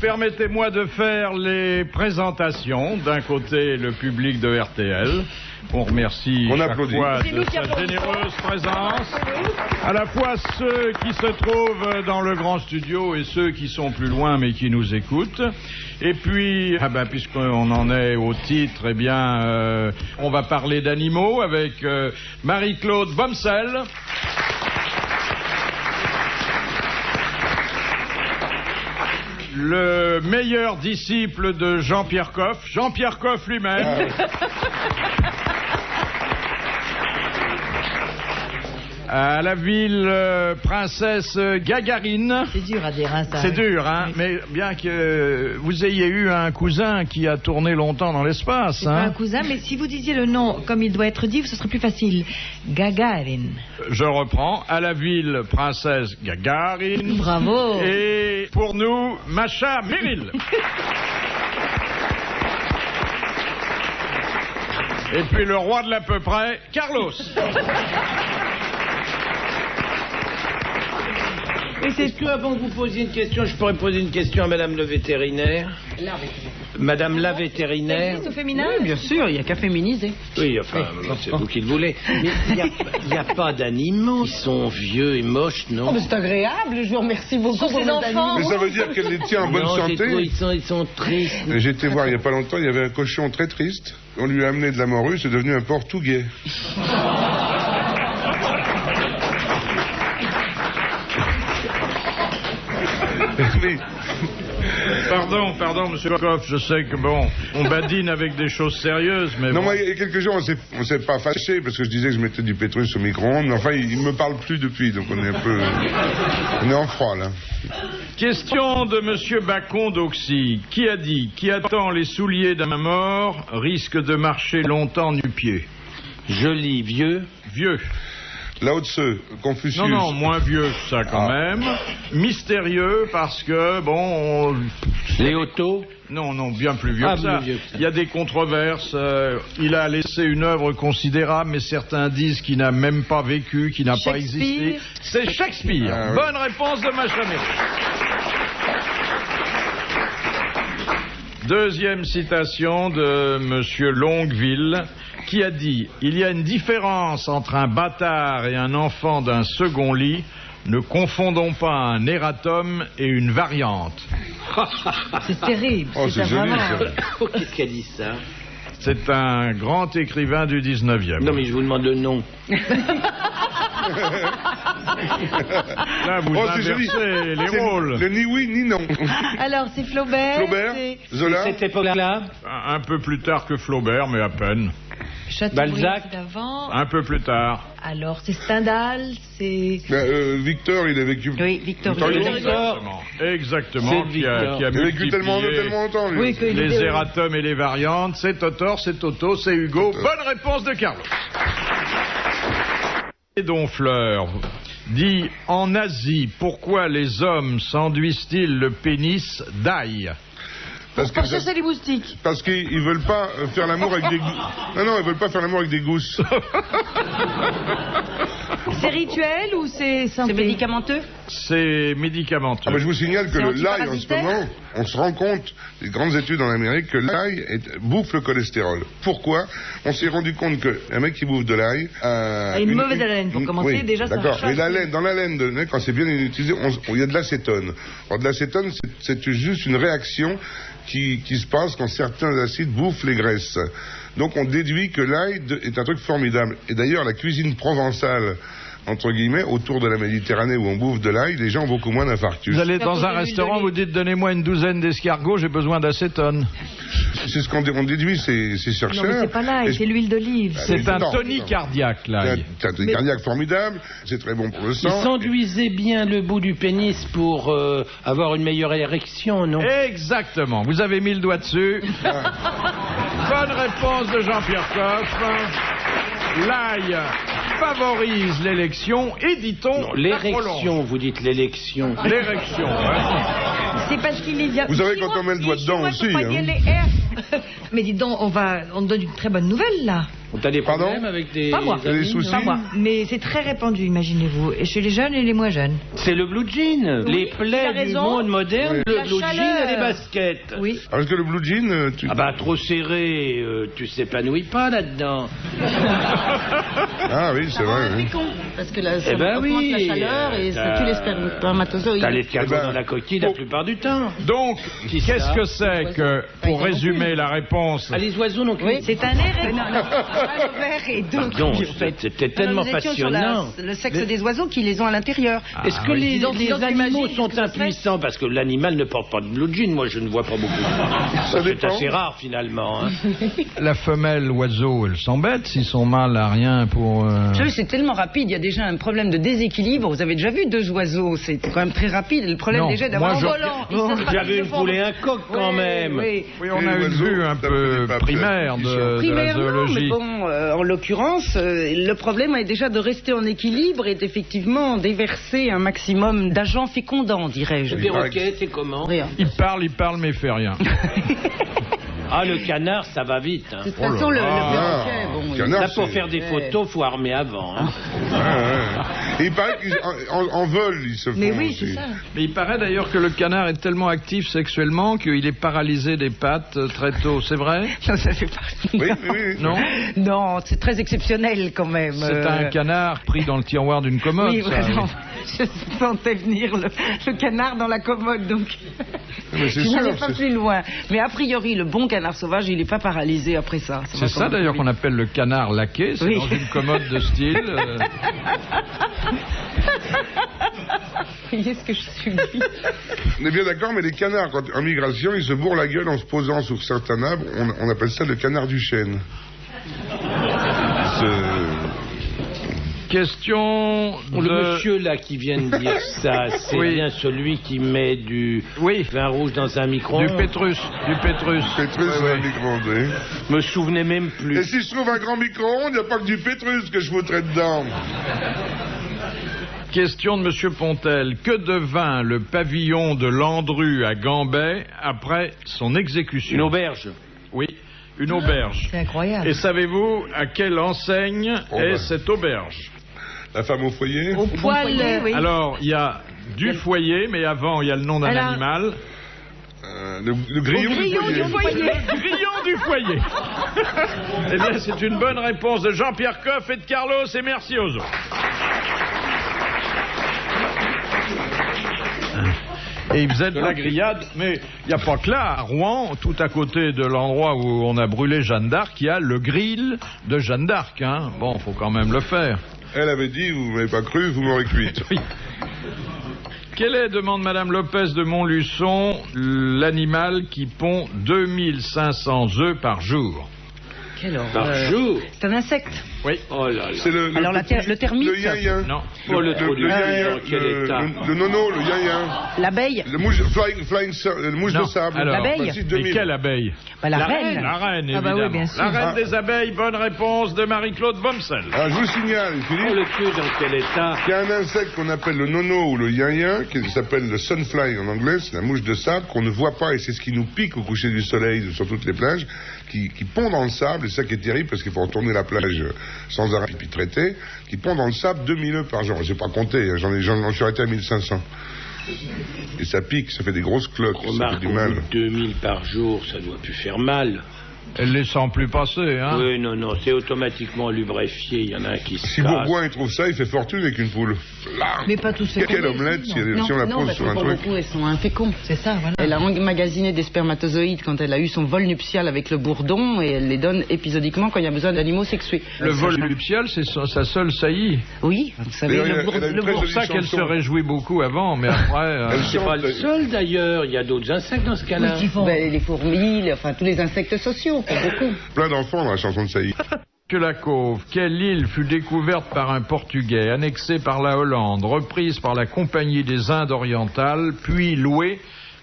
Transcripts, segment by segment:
permettez-moi de faire les présentations. D'un côté, le public de RTL. On remercie chaque fois de sa généreuse présence. À la fois ceux qui se trouvent dans le grand studio et ceux qui sont plus loin mais qui nous écoutent. Et puis, puisqu'on en est au titre, eh bien, on va parler d'animaux avec Marie-Claude Bomsel. Le meilleur disciple de Jean-Pierre Coff, Jean-Pierre Coff lui-même. À la ville princesse Gagarine. C'est dur à dire, hein, ça. C'est dur, hein, oui. Mais bien que vous ayez eu un cousin qui a tourné longtemps dans l'espace. C'est pas un cousin, mais si vous disiez le nom comme il doit être dit, ce serait plus facile. Gagarine. Je reprends. À la ville princesse Gagarine. Bravo. Et pour nous, Macha Merrill. Et puis le roi de l'à peu près, Carlos. Est-ce que, avant que vous posiez une question, je pourrais poser une question à Madame le vétérinaire? Madame la vétérinaire. Ça existe au féminin? Oui, bien sûr, il n'y a qu'à féminiser. Oui, enfin, c'est vous qui le voulez. Mais il n'y a pas d'animaux. Ils sont vieux et moches, non? Oh, mais c'est agréable, je vous remercie beaucoup pour les enfants. Mais ça veut dire qu'elle les tient en bonne santé. Ils sont tristes. J'ai été voir il n'y a pas longtemps, il y avait un cochon très triste. On lui a amené de la morue, c'est devenu un portugais. Mais... Pardon, monsieur Coff, je sais que on badine avec des choses sérieuses, mais... Non, moi, il y a quelques jours, on s'est pas fâché, parce que je disais que je mettais du pétrus au micro-ondes, mais enfin, il me parle plus depuis, donc on est un peu... On est en froid, là. Question de monsieur Bacon d'Auxy. Qui a dit, qui attend les souliers d'un mort risque de marcher longtemps nu-pied? Joli, vieux. Vieux. Lao Tse, Confucius. Non, moins vieux que ça quand même. Mystérieux parce que, Léoto. Non, bien plus vieux que ça. Il y a des controverses. Il a laissé une œuvre considérable, mais certains disent qu'il n'a même pas vécu, qu'il n'a pas existé. C'est Shakespeare. Ah, oui. Bonne réponse de Macha Merrill. Deuxième citation de monsieur Longueville, qui a dit « Il y a une différence entre un bâtard et un enfant d'un second lit. Ne confondons pas un erratum et une variante. » C'est terrible. Oh, c'est joli, ça. Qu'est-ce qu'elle dit, ça? C'est un grand écrivain du 19e. Non, mais je vous demande le nom. Là, vous inversez les rôles. Le ni oui ni non. Alors, c'est Flaubert. Flaubert, Zola. Cette époque-là. Un peu plus tard que Flaubert, mais à peine. Balzac. Un peu plus tard. Alors, c'est Stendhal, c'est... Victor, il a vécu... Oui, Victor. Exactement. Qui a vécu tellement longtemps, lui. Oui, les erratums et les variantes. C'est Totor, c'est Toto, c'est Hugo. Bonne réponse de Carlos. Et Donfleur dit « En Asie, pourquoi les hommes s'enduisent-ils le pénis d'ail ?» Pour chasser les moustiques. Parce qu'ils veulent pas faire l'amour avec des gousses. Non, ils veulent pas faire l'amour avec des gousses. C'est rituel ou c'est santé? C'est médicamenteux? C'est médicamenteux. Ah bah, je vous signale que l'ail, en ce moment, on se rend compte, des grandes études en Amérique, que l'ail bouffe le cholestérol. Pourquoi? On s'est rendu compte qu'un mec qui bouffe de l'ail... a une mauvaise haleine, pour commencer, oui, déjà ça... D'accord, mais dans la laine de l'ail, quand c'est bien utilisé, il y a de l'acétone. Alors de l'acétone, c'est juste une réaction qui se passe quand certains acides bouffent les graisses. Donc on déduit que l'ail est un truc formidable. Et d'ailleurs, la cuisine provençale, entre guillemets, autour de la Méditerranée où on bouffe de l'ail, les gens ont beaucoup moins d'infarctus. Vous allez dans un restaurant, vous dites donnez-moi une douzaine d'escargots, j'ai besoin d'acétone. C'est ce qu'on déduit, ces chercheurs. Non, mais c'est pas l'ail, c'est l'huile d'olive. C'est un tonique cardiaque, l'ail. C'est un tonique cardiaque formidable, c'est très bon pour le sang. Ils s'enduisaient bien le bout du pénis pour avoir une meilleure érection, non? Exactement, vous avez mis le doigt dessus. Bonne réponse de Jean-Pierre Coff. L'ail favorise l'élection et, dit-on, l'érection, vous dites l'élection. L'érection, ouais. C'est parce qu'il est bien... Vous savez, quand on met le doigt dedans aussi... Mais dis donc, on donne une très bonne nouvelle, là. T'as des problèmes avec des... Pas moi. Des soucis? Pas moi. Mais c'est très répandu, imaginez-vous. Et chez les jeunes et les moins jeunes. C'est le blue jean. Oui, Les plaies du monde moderne, le blue jean et les baskets. Oui. Parce que le blue jean, Ah bah trop serré, tu s'épanouis pas là-dedans. Ah oui, c'est vrai. Oui. Parce que là, ça ben augmente oui, la chaleur et ça tue les spermatozoïdes. T'as l'escargot Eh ben, dans la coquille la plupart du temps. Donc, qu'est-ce que c'est que, pour résumer la réponse, Ah, les oiseaux non plus. Oui, c'est un air. Non, vert et deux. Pardon, c'était tellement Nous étions sur passionnant. le sexe des oiseaux qui les ont à l'intérieur. Est-ce que oui. les Donc, animaux t'imagines sont ce que ça serait? impuissants? Parce que l'animal ne porte pas de blue jean, moi je ne vois pas beaucoup. Ça C'est dépend. assez rare finalement. Hein. la femelle oiseau, elle s'embête si son mâle a rien pour... Vous savez, c'est tellement rapide, il y a déjà un problème de déséquilibre. Vous avez déjà vu 2 oiseaux, c'est quand même très rapide. Le problème Non, déjà d'avoir moi, un je- volant. J'avais une poule et un coq quand même. Oui. Oui, on Et a une l'oiseau, vue un ça peu faisait pas primaire peur. de la Primaire, non, mais zoologie. bon, en l'occurrence, le problème est déjà de rester en équilibre et d'effectivement déverser un maximum d'agents fécondants, dirais-je. Le perroquet, c'est comment? Rien. Il parle, mais fait rien. Ah, le canard, ça va vite. Hein. De toute façon, le perroquet, Ah, bon, canard, Là, pour c'est- faire des photos, faut armer avant. Hein. Et il paraît qu'en vol, ils se font. Mais oui, aussi. c'est ça. Mais il paraît d'ailleurs que le canard est tellement actif sexuellement qu'il est paralysé des pattes très tôt. C'est vrai? ça fait pas... Oui, oui. Non? Non, c'est très exceptionnel quand même. C'est un canard pris dans le tiroir d'une commode, Oui, ça, vraiment. oui. Je sentais venir le canard dans la commode, donc Mais c'est je n'allais sûr. pas c'est- plus loin. Mais a priori, le bon canard sauvage, il n'est pas paralysé après ça. C'est ça d'ailleurs qu'on appelle le canard laqué, c'est Oui. dans une commode de style. Vous voyez ce que je suis dit. On est bien d'accord, mais les canards, quand, en migration, ils se bourrent la gueule en se posant sur certains arbres. On appelle ça le canard du chêne. Question de... Le monsieur là qui vient de dire ça, c'est Oui. bien celui qui met du vin rouge dans un micro. Du Pétrus. Pétrus, c'est un micro-ondes, oui. Me souvenais même plus. Et si je trouve un grand micro-ondes, il n'y a pas que du Pétrus que je foutrais dedans. Question de Monsieur Pontel. Que devint le pavillon de Landru à Gambais après son exécution? Une auberge. Oui, une auberge. C'est incroyable. Et savez-vous à quelle enseigne est ben. cette auberge? La femme au foyer. Au poil, oui. Alors, il y a du foyer, mais avant, il y a le nom d'un Alors- animal. Le grillon du foyer. Le grillon du foyer. Eh bien, c'est une bonne réponse de Jean-Pierre Coff et de Carlos, et merci aux autres. Et ils faisaient de la grillade, mais il n'y a pas que là, à Rouen, tout à côté de l'endroit où on a brûlé Jeanne d'Arc, il y a le grill de Jeanne d'Arc. Hein. Bon, faut quand même le faire. Elle avait dit, vous m'avez pas cru, vous m'aurez cuite. Oui. Quel est, demande Madame Lopez de Montluçon, l'animal qui pond 2500 œufs par jour? Quelle horreur. Par jour. C'est un insecte. Oui. Oh là là. C'est le termite. Le yin-yin. Non. Oh, le trou du yin-yin, dans quel état. le nono, le yin-yin. L'abeille. Le mouche, le mouche Non, de sable. alors, L'abeille. Bah, si, Mais 2000. quelle abeille? Bah, la reine. La reine, Ah bah évidemment. oui, bien sûr. La reine des abeilles, bonne réponse de Marie-Claude Bomsel. Alors, je vous signale, Oh, Philippe, le cul dans quel état. qu'il y a un insecte qu'on appelle le nono ou le yin-yin, qui s'appelle le sunfly en anglais, c'est la mouche de sable qu'on ne voit pas, et c'est ce qui nous pique au coucher du soleil sur toutes les plages, qui pond dans le sable, et c'est ça qui est terrible, parce qu'il faut retourner la plage sans arrêt puis traiter, qui pond dans le sable 2000 œufs par jour. J'ai pas compté, j'en suis arrêté à 1500. Et ça pique, ça fait des grosses cloques, ça fait Remarque, du au mal. bout de 2000 par jour, ça doit plus faire mal. Elle les sent plus passer, hein? Oui, non, c'est automatiquement lubrifié. Il y en a un qui se Si casse. Bourgoin il trouve ça, il fait fortune avec une poule. Là, Mais pas tous ces quelle omelette si on la pose parce sur que un pour truc. beaucoup, elles sont inféconds. C'est ça, voilà. Elle a emmagasiné des spermatozoïdes quand elle a eu son vol nuptial avec le bourdon et elle les donne épisodiquement quand il y a besoin d'animaux sexués. Le vol nuptial, c'est sa seule saillie. Oui, vous savez, D'ailleurs, le elle a une bourdon. très C'est pour ça jolie qu'elle chanson. se réjouit beaucoup avant, mais après... Elle C'est pas chante- le seul d'ailleurs. Il y a d'autres insectes dans ce cas-là. Les fourmis, enfin tous les insectes sociaux, pour beaucoup. Plein d'enfants dans la chanson de Saïd. Que la Cauve, quelle île fut découverte par un Portugais, annexée par la Hollande, reprise par la Compagnie des Indes orientales, puis louée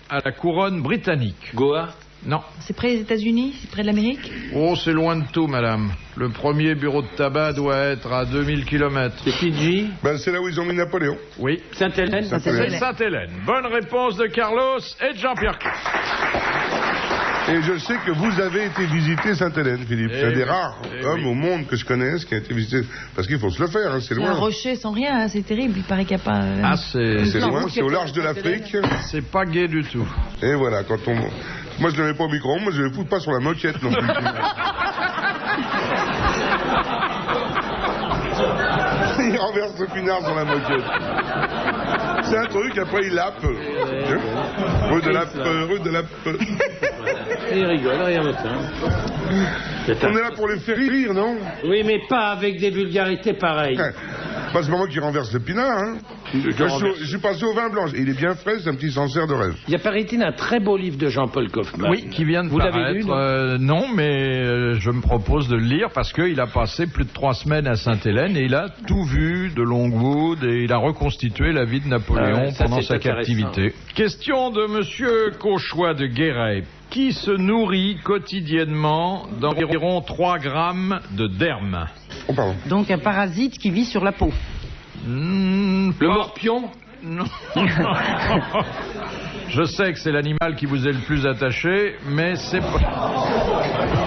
à la couronne britannique? Goa. Non. C'est près des États-Unis? C'est près de l'Amérique? Oh, c'est loin de tout, madame. Le premier bureau de tabac doit être à 2000 km. C'est Fidji. Ben, c'est là où ils ont mis Napoléon. Oui. Sainte-Hélène. Sainte-Hélène. C'est Sainte-Hélène. Bonne réponse de Carlos et de Jean-Pierre Coff. Et je sais que vous avez été visiter Sainte-Hélène, Philippe. C'est un des rares hommes au monde que je connaisse qui a été visité. Parce qu'il faut se le faire, hein, c'est loin. Un rocher sans rien, hein, c'est terrible. Il paraît qu'il n'y a pas. Ah, c'est loin, c'est au large de l'Afrique. C'est pas gai du tout. Et voilà, quand on. Moi, je ne le mets pas au micro-ondes, moi, je ne le fous pas sur la moquette non plus. Il renverse le pinard sur la moquette. C'est un truc, après il lappe. Rue de Lappe. Il rigole, rien de ça. On est là pour les faire rire, non? Oui, mais pas avec des vulgarités pareilles. Pas ce moment qui renverse le pinard, hein. Je suis passé au vin blanc. Il est bien frais, c'est un petit Sancerre de rêve. Il y a, paraît-il, un très beau livre de Jean-Paul Kaufmann. Oui, qui vient de paraître. Vous l'avez lu, non, mais je me propose de le lire parce qu'il a passé plus de 3 semaines à Sainte-Hélène et il a tout vu de Longwood et il a reconstitué la vie de Napoléon pendant sa captivité. Question de Monsieur Cauchois de Guéret. Qui se nourrit quotidiennement d'environ 3 grammes de derme? Oh, pardon. Donc un parasite qui vit sur la peau. Le morpion? Non. Je sais que c'est l'animal qui vous est le plus attaché, mais c'est pas...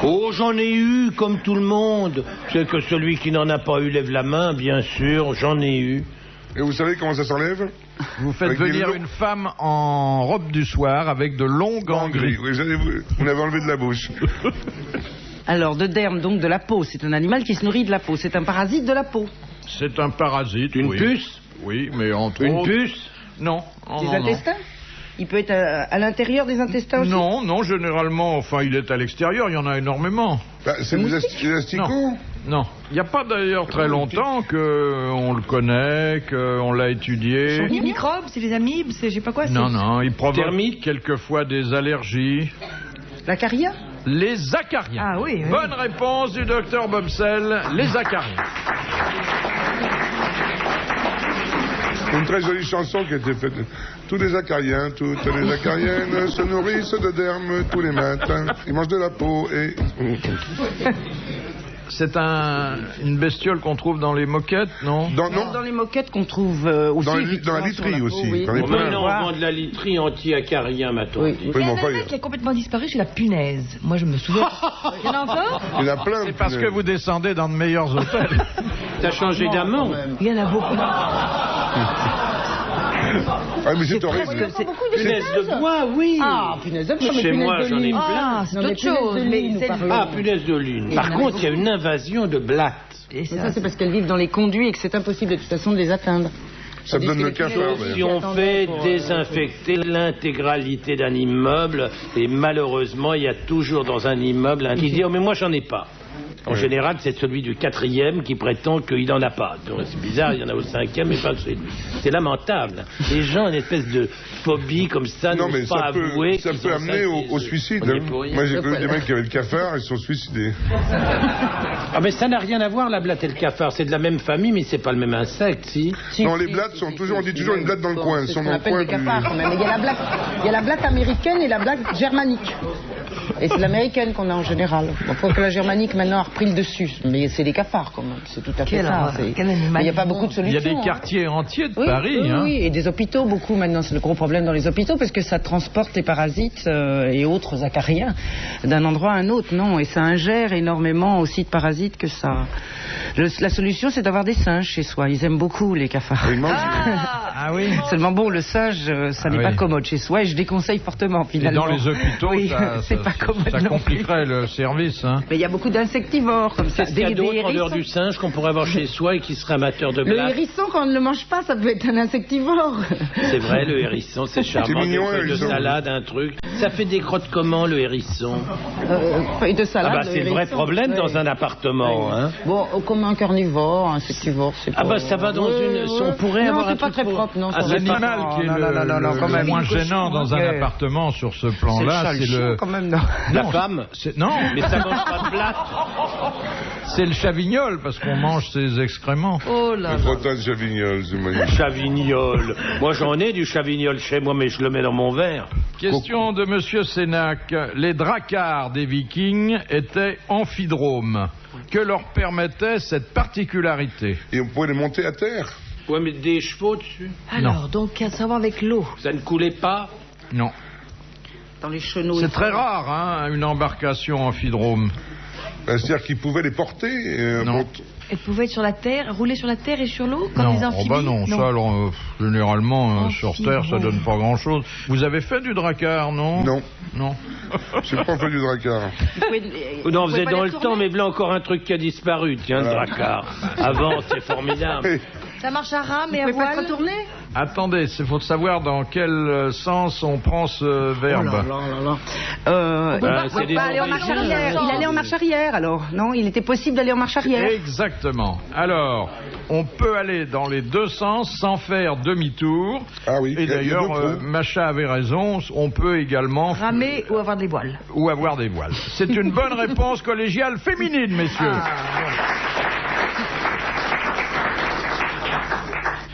Oh, j'en ai eu, comme tout le monde. C'est que celui qui n'en a pas eu lève la main, bien sûr, j'en ai eu. Et vous savez comment ça s'enlève? Vous faites venir une femme en robe du soir avec de longs gants gris. Oui, vous l'avez enlevé de la bouche. Alors, de derme, donc de la peau. C'est un animal qui se nourrit de la peau. C'est un parasite de la peau. C'est un parasite, Une puce? Oui, mais entre Une autres... puce? Non. Des intestins? Il peut être à l'intérieur des intestins aussi? Non, généralement, enfin, il est à l'extérieur, il y en a énormément. Bah, c'est des asticots? Non. Il n'y a pas d'ailleurs très longtemps qu'on le connaît, qu'on l'a étudié. Les microbes, c'est les amibes, c'est je sais pas quoi. Non, il provoque Thermique. quelquefois des allergies. La caria? Les acariens. Ah oui. Bonne réponse du docteur Bobsel, les acariens. Une très jolie chanson qui a été faite. Tous les acariens, toutes les acariennes se nourrissent de derme tous les matins. Ils mangent de la peau et... C'est une bestiole qu'on trouve dans les moquettes, non? Dans les moquettes qu'on trouve aussi. Dans la literie aussi. Oui. On vend de la literie anti-acarien, m'a-t-on dit. Il y en a un qui a complètement disparu, c'est la punaise. Moi, je me souviens. Il y en a encore? Il y en a plein. C'est parce que vous descendez dans de meilleurs hôtels. T'as changé d'amant? Il y en a beaucoup. Ah, mais c'est horrible. Punaise de bois, oui. Ah, punaise de bois. Chez moi, j'en ai plein. Ah, c'est autre chose. Punaise de lune. Par contre, il y a une invasion de blattes. Et ça, c'est parce qu'elles vivent dans les conduits et que c'est impossible de toute façon de les atteindre. Ça me donne le cafard. Si on fait désinfecter l'intégralité d'un immeuble, et malheureusement, il y a toujours dans un immeuble un qui dit « Oh, mais moi, j'en ai pas ». En général, c'est celui du 4e qui prétend qu'il n'en a pas. Donc, c'est bizarre, il y en a au 5e, mais pas celui. C'est lamentable. Les gens ont une espèce de phobie comme ça, n'osent pas avouer. Ça peut amener au suicide. Hein. Moi, j'ai connu des mecs qui avaient le cafard, ils sont suicidés. Ah, mais ça n'a rien à voir, la blatte et le cafard. C'est de la même famille, mais c'est pas le même insecte, si. Non, les blattes sont toujours, on dit toujours une blatte dans le coin. Elles sont dans le coin. Des cafards, quand même. Il y a la blatte américaine et la blatte germanique. Et c'est l'américaine qu'on a en général. Bon, faut que la germanique maintenant a repris le dessus. Mais c'est des cafards quand même. C'est tout à fait ça. Il n'y a pas beaucoup de solutions. Il y a des quartiers entiers de Paris. Oui, et des hôpitaux beaucoup maintenant. C'est le gros problème dans les hôpitaux parce que ça transporte les parasites et autres acariens d'un endroit à un autre. Non, et ça ingère énormément aussi de parasites que ça. La solution, c'est d'avoir des singes chez soi. Ils aiment beaucoup les cafards. Ah oui. Seulement bon, le singe, ça n'est pas commode chez soi et je déconseille fortement finalement. Et dans les hôpitaux, ça compliquerait le service. Hein. Mais il y a beaucoup d'insectivores comme ça. Qu'est-ce qu'il y a d'autre en dehors du singe qu'on pourrait avoir chez soi et qui serait amateur de blattes? Le hérisson, quand on ne le mange pas, ça peut être un insectivore. C'est vrai, le hérisson, c'est charmant. Mignon, des feuilles de salade, un truc. Ça fait des crottes comment, le hérisson? Feuilles de salade. Ah bah c'est le vrai problème dans un appartement. Hein. Bon, comme un carnivore, insectivore, c'est pas... Ah bah ça va dans une... On pourrait avoir un truc... Non, c'est pas très propre, non. L'animal qui est le moins gênant dans un appartement sur ce plan-là, c'est le... quand même, non. La femme? Non. Mais ça mange pas de blatte. C'est le chavignol, parce qu'on mange ses excréments. Oh là là. Le frottin de chavignol, c'est magnifique. Chavignol. Moi j'en ai du chavignol chez moi, mais je le mets dans mon verre. Question de Monsieur Sénac. Les dracars des Vikings étaient amphidromes. Que leur permettait cette particularité? Et on pouvait les monter à terre. Ouais, mais des chevaux dessus. Alors, donc, à savoir avec l'eau. Ça ne coulait pas? Non. dans les chenaux. C'est très rare, hein, une embarcation amphidrome. C'est-à-dire qu'ils pouvaient les porter Non. Elle pouvait être sur la terre, rouler sur la terre et sur l'eau, comme les amphibies. Non. Ça, alors, généralement, sur terre, ça donne pas grand-chose. Vous avez fait du dracar, non? Non. J'ai pas fait du dracar. Vous en faisiez dans le temps, mais voilà encore un truc qui a disparu, tiens, le dracar. Avant, c'est formidable. Ça marche à rame et à voile. Pas retourner. Attendez, il faut savoir dans quel sens on prend ce verbe. Il allait en marche arrière. Il allait en marche arrière, alors. Non, il était possible d'aller en marche arrière. Exactement. Alors, on peut aller dans les deux sens sans faire demi-tour. Ah oui. Et d'ailleurs, Macha avait raison, on peut également... ramer ou avoir des voiles. Ou avoir des voiles. C'est une bonne réponse collégiale féminine, messieurs.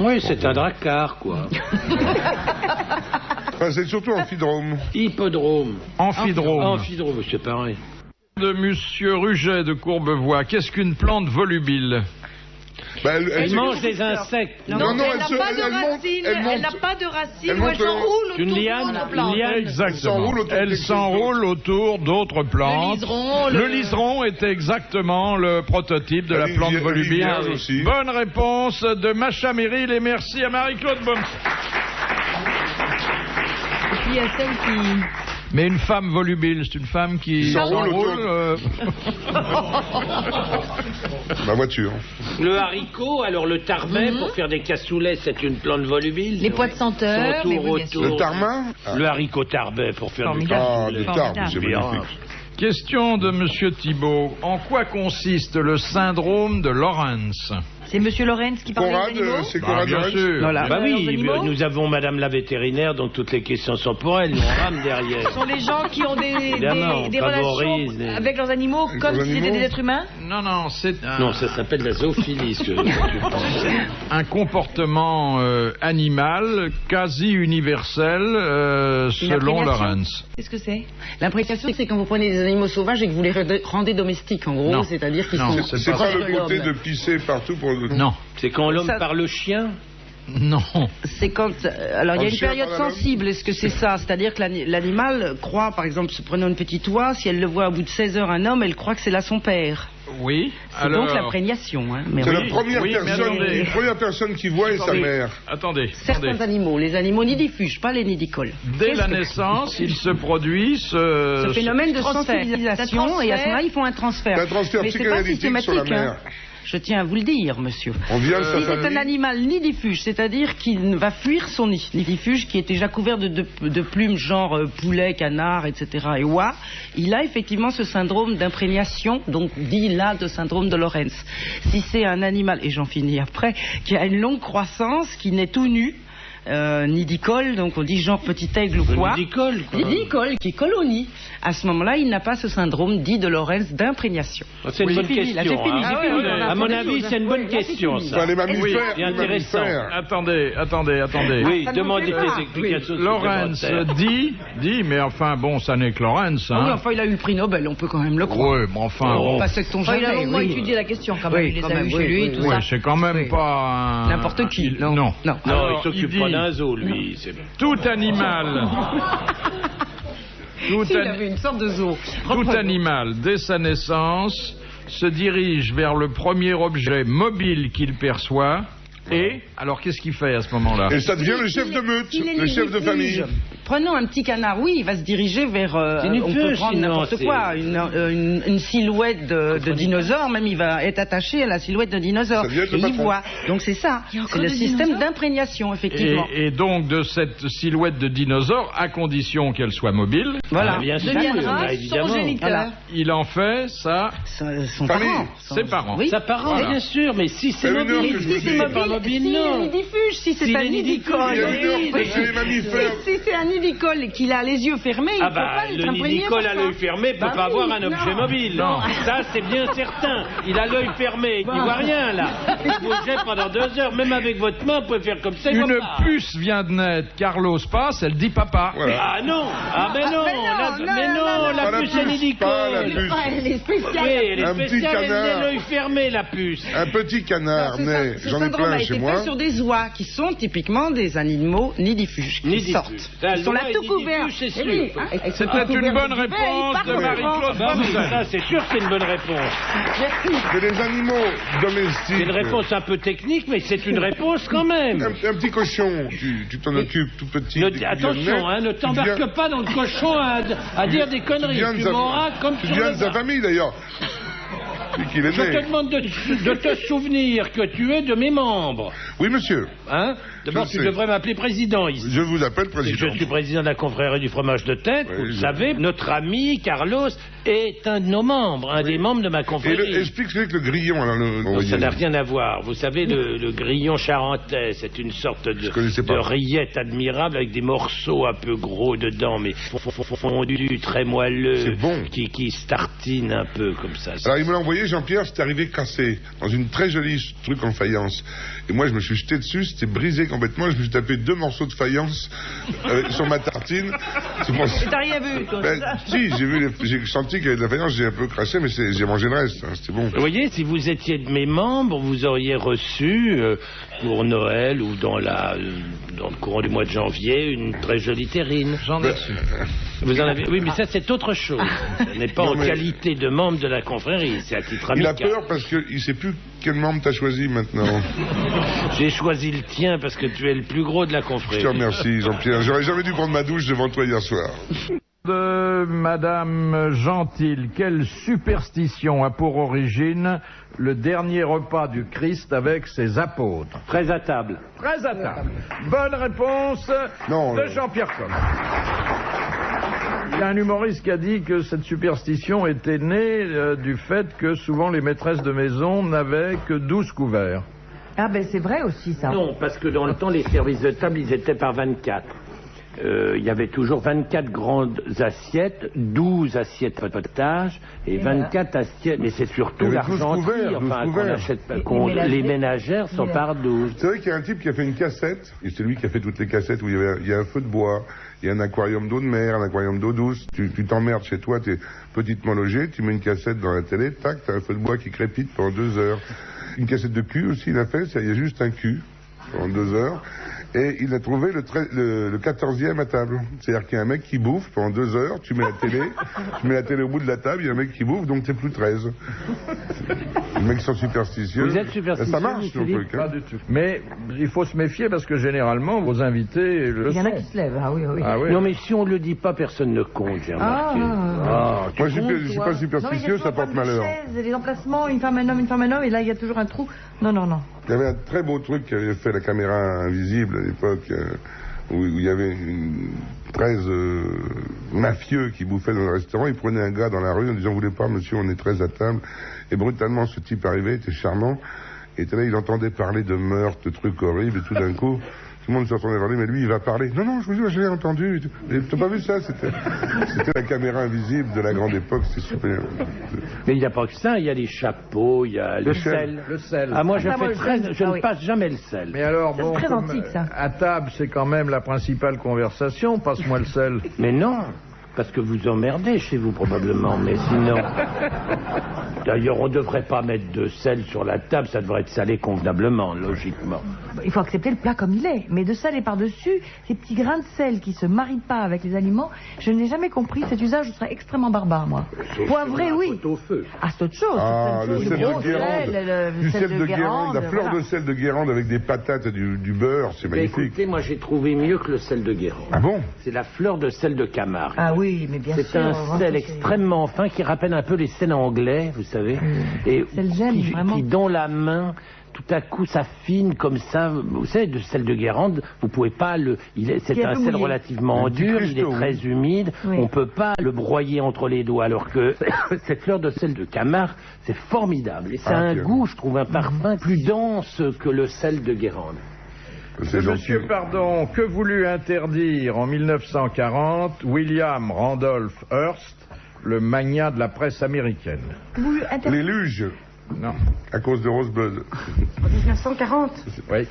Oui, c'est un dracar, quoi. C'est surtout amphidrome. Hippodrome. Amphidrome, c'est pareil. De Monsieur Ruget de Courbevoie, qu'est-ce qu'une plante volubile? Elle mange des insectes. Non, elle n'a pas de racines. Elle n'a pas de racines. Elle s'enroule autour d'une liane. Exactement. Elle s'enroule autour d'autres plantes. Le liseron est exactement le prototype de la plante volubile. Bonne réponse de Macha Merrill et merci à Marie-Claude Bomson. Et puis il y a celle qui... Mais une femme volubile, c'est une femme qui s'enroule. Ma voiture. Le haricot, alors le tarmet, pour faire des cassoulets, c'est une plante volubile. Les pois de senteur. Le tarmin. Le haricot tarbet pour faire du cassoulet. Le tarme, c'est magnifique. Question de Monsieur Thibault. En quoi consiste le syndrome de Lorentz? C'est Monsieur Lorentz qui parle des animaux. C'est Conrad bien sûr. Voilà. Bah oui, nous avons Madame la vétérinaire, donc toutes les questions sont pour elle. Nous on rame derrière. Ce sont les gens qui ont des relations avec leurs animaux comme si c'était des êtres humains. Non, c'est non, ça s'appelle la zoophilie, ce que tu penses. Un comportement animal quasi universel selon Lorentz. Qu'est-ce que c'est? L'imprécation, c'est quand vous prenez des animaux sauvages et que vous les rendez domestiques, en gros, c'est-à-dire qu'ils sont... C'est pas le côté de pisser partout pour... Non. C'est quand l'homme parle le chien? Non. C'est quand... alors, il y a une période sensible, est-ce que c'est ça? C'est-à-dire que l'animal croit, par exemple, prenons une petite oie, si elle le voit au bout de 16 heures un homme, elle croit que c'est là son père. Oui. C'est donc l'imprégnation. Hein. C'est la première personne qui voit est sa mère. Attendez. Certains animaux, les animaux nidifuges, pas les nidicoles. Dès la naissance, il se produit ce phénomène de sensibilisation, et à ce moment-là, ils font un transfert. Un transfert psychanalytique sur la mère. Je tiens à vous le dire, monsieur. Si c'est un animal nidifuge, c'est-à-dire qu'il va fuir son nid. Nidifuge qui est déjà couvert de plumes genre poulet, canard, etc. et oie, il a effectivement ce syndrome d'imprégnation, donc dit là de syndrome de Lorentz. Si c'est un animal, et j'en finis après, qui a une longue croissance, qui naît tout nu, nidicole, donc on dit genre petit aigle ou quoi. Nidicole, qui est colonie. À ce moment-là, il n'a pas ce syndrome dit de Lorentz d'imprégnation. C'est une bonne question. À mon avis, c'est une bonne question, ça. Les mammifères. C'est intéressant. Attendez. Oui, demandez tes explications. Lorentz dit, mais enfin, bon, ça n'est que Lorentz. Oui, enfin, il a eu le prix Nobel, on peut quand même le croire. Oui, mais enfin, bon. Il a longuement étudié la question, quand même. Il les a eu chez lui, tout ça. Oui, c'est quand même pas... N'importe qui, non. Non, il s'occupe pas d'un zoo, lui. Tout animal... Il avait une sorte de zoo. Tout animal, dès sa naissance, se dirige vers le premier objet mobile qu'il perçoit. Et alors, qu'est-ce qu'il fait à ce moment-là? Et ça devient le chef de meute, le chef de famille. Prenons un petit canard, oui, il va se diriger vers... on peut prendre n'importe quoi, une silhouette de dinosaure, même il va être attaché à la silhouette de dinosaure. Et il voit. Donc c'est ça, c'est le système d'imprégnation, effectivement. Et donc de cette silhouette de dinosaure, à condition qu'elle soit mobile... Voilà. Bien sûr, son géniteur. Il en fait son parent. Ses parents. Oui. Sa parent, bien sûr, mais si c'est mobile, si c'est un nidifuge, si c'est un nidicole. Si c'est un nidicole et qu'il a les yeux fermés, il ne peut pas être imprégné. Le nidicole à l'œil fermé ne peut pas avoir un objet mobile. Non. Ça, c'est bien certain. Il a l'œil fermé, il ne voit rien, là. Il bougeait pendant 2 heures, même avec votre main, vous pouvez faire comme ça. Une puce vient de naître, Carlos passe, elle dit papa. Voilà. Ah non, mais non, la puce, elle est nicole. Elle est spéciale. Oui, elle est Un petit spéciale, elle canard. a l'œil fermé, la puce. Un petit canard naît, Ce j'en ai syndrome plein a chez été moi. fait sur des oies qui sont typiquement des animaux nidifuges, qui sortent. Ils Ils sont là tout couverts. c'est Eh oui, sûr. hein, avec ce C'était tout une couvert bonne de duvet, réponse ils de partent Marie-Claude Bah oui, Bonnezel. ça, c'est sûr que c'est une bonne réponse. C'est des animaux domestiques. C'est une réponse un peu technique, mais c'est une réponse quand même. Un petit cochon, tu t'en occupes tout petit. dès qu'il vient de Attention, naître, hein, ne tu t'embarque deviens- pas dans le cochon à dire des conneries. viens de Tu sa- m'auras comme Tu sur viens le de sa bas. famille d'ailleurs. Depuis qu'il est Je te né. demande de te souvenir que tu es de mes membres. Oui, monsieur. Hein? D'abord, Je tu sais. devrais m'appeler président ici. Je vous appelle Je président. suis président de la confrérie du fromage de tête. Oui, Vous le je- savez, notre ami Carlos est un de nos membres, un des membres de ma Et confrérie. explique ce que c'est que le grillon. Alors, Non, ça n'a rien à voir. Vous savez, le grillon charentais, c'est une sorte connaissais pas. de rillette admirable avec des morceaux un peu gros dedans, mais fondus, très moelleux, C'est bon. qui se tartinent un peu comme ça. Alors il me l'a envoyé, Jean-Pierre, c'était arrivé cassé, dans une très jolie truc en faïence. Et moi je me suis jeté dessus, c'était brisé complètement, je me suis tapé 2 morceaux de faïence sur ma tartine. Et t'as rien vu, toi, c'est ça? Si, j'ai senti qu'il y avait de la faïence, j'ai un peu craché, mais j'ai mangé le reste, hein, c'était bon. Vous voyez, si vous étiez de mes membres, vous auriez reçu, pour Noël ou dans le courant du mois de janvier, une très jolie terrine. J'en ai reçu. Vous en avez... Oui, mais ça, c'est autre chose. Ce n'est pas Non, en mais- qualité de membre de la confrérie, c'est à titre Il a amical. peur parce qu'il sait plus quel membre t'as choisi maintenant. J'ai choisi le tien parce que tu es le plus gros de la Je confrérie. te remercie, Jean-Pierre. J'aurais jamais dû prendre ma douche devant toi hier soir. De Madame Gentil, quelle superstition a pour origine le dernier repas du Christ avec ses apôtres? Très à table. Très à table. Bonne réponse Non, de Jean-Pierre Coff. Il y a un humoriste qui a dit que cette superstition était née du fait que souvent les maîtresses de maison n'avaient que 12 couverts. Ah ben c'est vrai aussi ça. Non, parce que dans le temps, les services de table, ils étaient par 24. Il y avait toujours 24 grandes assiettes, 12 assiettes potage et 24 assiettes. Mais c'est surtout Il y avait 12 l'argenterie, couverts, 12 enfin, qu'on couverts. achète pas. Les Les ménagères sont par 12. C'est vrai qu'il y a un type qui a fait une cassette, et c'est lui qui a fait toutes les cassettes où il y a un feu de bois, il y a un aquarium d'eau de mer, un aquarium d'eau douce. Tu t'emmerdes chez toi, t'es petitement logé, tu mets une cassette dans la télé, tac, t'as un feu de bois qui crépite pendant 2 heures. Une cassette de cul aussi, il a fait, il y a juste un cul pendant 2 heures. Et il a trouvé le 14e à table. C'est-à-dire qu'il y a un mec qui bouffe pendant 2 heures, tu mets la télé au bout de la table, il y a un mec qui bouffe, donc t'es plus 13. Les mecs sont superstitieux. Vous êtes superstitieux, Ça marche, vous, ton Philippe? truc. Hein. Pas du tout. Mais il faut se méfier parce que généralement, vos invités le Il y en a sont. qui se lèvent, ah oui, oui. Ah oui. Non, mais si on le dit pas, personne ne compte, j'ai remarqué. Ah. Moi, je suis pas Non, il y a superstitieux, toujours ça porte pas de malheur. chaises, les emplacements, une femme, un homme, et là il y a toujours un trou. Non, non, non. Il y avait un très beau truc qu'avait fait la caméra invisible à l'époque, où il y avait 13 mafieux qui bouffaient dans le restaurant. Ils prenaient un gars dans la rue en disant « Vous voulez pas, monsieur, on est 13 à table ». Et brutalement, ce type arrivait, était charmant. Et était là, il entendait parler de meurtre, de trucs horribles, et tout d'un coup, tout le monde s'entendait parler, mais lui, il va parler. Non, non, je vous jure, je l'ai entendu. T'as pas vu ça? C'était la caméra invisible de la grande époque, c'était super. Mais il n'y a pas que ça, il y a les chapeaux, il y a le sel. Le sel. Ah, moi, Ah, moi, je ah ne oui. passe jamais le sel. Mais alors, Ça, bon, c'est très comme, antique, ça. à table, c'est quand même la principale conversation. Passe-moi le sel. Mais non, parce que vous emmerdez chez vous probablement, mais sinon... D'ailleurs, on ne devrait pas mettre de sel sur la table, ça devrait être salé convenablement, logiquement. Il faut accepter le plat comme il est, mais de saler par-dessus, ces petits grains de sel qui se marient pas avec les aliments, je n'ai jamais compris cet usage, je serais extrêmement barbare, moi. Poivré, oui. Au feu. Ah, c'est autre chose. Ah, c'est plein le de sel choses, de Guérande. le Du sel de Guérande, la fleur voilà. de sel de Guérande avec des patates et du beurre, c'est Mais magnifique. écoutez, moi j'ai trouvé mieux que le sel de Guérande. Ah bon? C'est la fleur de sel de Camargue. Ah oui, mais bien sûr. C'est un vraiment, sel c'est- extrêmement fin qui rappelle un peu les sels anglais, vous savez, et C'est le gel, vraiment. qui dans la main, tout à coup s'affine comme ça. Vous savez, le sel de Guérande, vous pouvez pas le. C'est Qui est un un peu sel mouillé. relativement Un petit dur, il cristaux, est très humide. Oui. On peut pas le broyer entre les doigts, alors que cette fleur de sel de Camargue, c'est formidable. Et ça a un tiens. goût, je trouve, un parfum plus dense que le sel de Guérande. C'est gentil. Monsieur Pardon, que voulut interdire en 1940 William Randolph Hearst, le magnat de la presse américaine? Vous Les luges, Non. à cause de Rosebud. En 1940. Oui.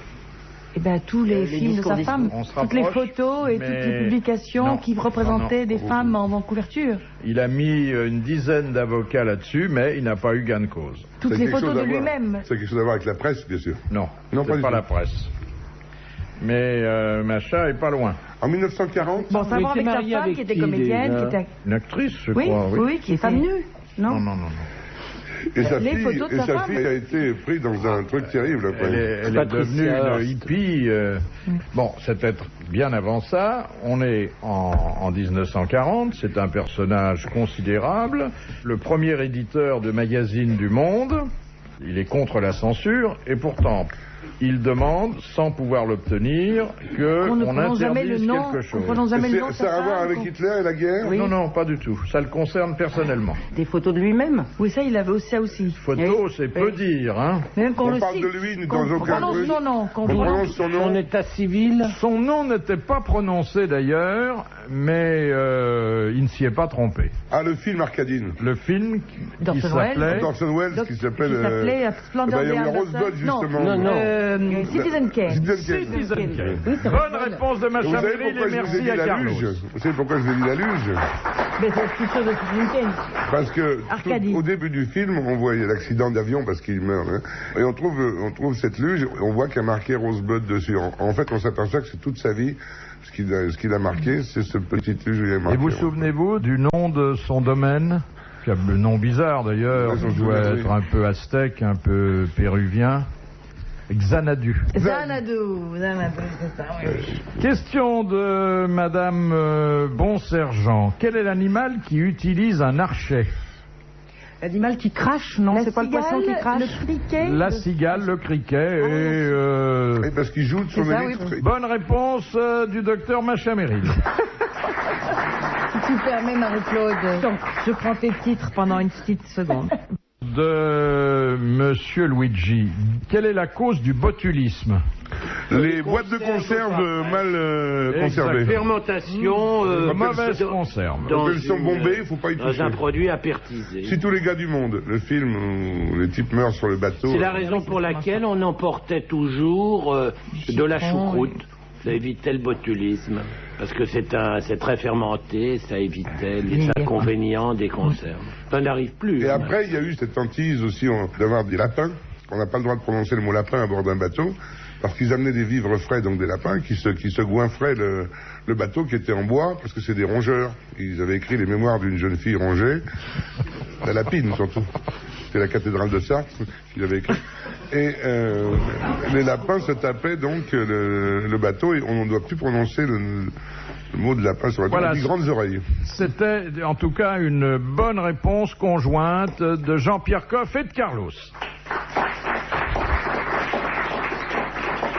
Eh bien, tous les films de sa femme, toutes les photos et toutes les publications qui représentaient des femmes en couverture. Il a mis une dizaine d'avocats là-dessus, mais il n'a pas eu gain de cause. Toutes les photos de lui-même. C'est quelque chose à voir avec la presse, bien sûr. Non, pas la presse. Mais Macha est pas loin. En 1940. Bon, ça a à voir avec sa femme qui était comédienne, qui était une actrice, je crois. Oui, qui est femme nue, non. Non. Et sa fille a été prise dans un truc terrible. Après. Elle est devenue une hippie. Bon, c'était bien avant ça. On est en 1940. C'est un personnage considérable. Le premier éditeur de magazine du monde. Il est contre la censure. Et pourtant, il demande, sans pouvoir l'obtenir, qu'on interdise quelque chose. Ça a à voir avec Hitler et la guerre? Non, pas du tout. Ça le concerne personnellement. Des photos de lui-même? Oui, ça, il avait aussi. Photos, c'est peu dire, hein. Même on parle de lui dans aucun truc. On prononce son nom. Son état civil. Son nom n'était pas prononcé d'ailleurs, mais il ne s'y est pas trompé. Ah, le film Arcadine. Le film qui s'appelait... Orson Welles, qui s'appelle Splendeur des Rosebud, justement. Citizen Kane. Bonne réponse de Macha Meryl et merci à Carlos. Vous savez pourquoi je vous ai dit la luge? Mais c'est quelque chose de Citizen Kane. Parce que au début du film, on voit l'accident d'avion parce qu'il meurt. Hein, et on trouve cette luge, on voit qu'il y a marqué Rosebud dessus. En fait, on s'aperçoit que c'est toute sa vie. Ce qu'il a marqué, c'est ce petit luge où il a marqué. Et vous souvenez-vous du nom de son domaine? Qui a le nom bizarre d'ailleurs, qui doit être un peu aztèque, un peu péruvien. Xanadu. Xanadu, c'est ça, oui. Question de Madame Bonsergent. Quel est l'animal qui utilise un archet? L'animal qui crache, non? C'est pas le poisson qui crache? Le criquet. La cigale, le criquet et... parce qu'il joue de son élytre. Oui. Bonne réponse du docteur Macha Meryl. Si tu permets, Marie-Claude, je prends tes titres pendant une petite seconde. De Monsieur Luigi. Quelle est la cause du botulisme? Les boîtes de conserve mal conservées. Fermentation. Mauvaise conserve. Donc elles sont bombées, il ne faut pas y toucher. Dans un produit apertisé. Si tous les gars du monde, le film où les types meurent sur le bateau. C'est la raison pour laquelle on emportait toujours de la choucroute. Ça évitait le botulisme. Parce que c'est très fermenté, ça évitait les inconvénients des conserves. Ça n'arrive plus. Et après, il y a eu cette hantise aussi d'avoir des lapins. On n'a pas le droit de prononcer le mot lapin à bord d'un bateau, parce qu'ils amenaient des vivres frais, donc des lapins, qui se goinfraient le bateau qui était en bois, parce que c'est des rongeurs. Ils avaient écrit les mémoires d'une jeune fille rongée, la lapine surtout. C'était la cathédrale de Sartre qu'ils avaient écrit. Et les lapins se tapaient donc le bateau, et on ne doit plus prononcer le mot de lapin sur la tête, des grandes oreilles. C'était en tout cas une bonne réponse conjointe de Jean-Pierre Coff et de Carlos.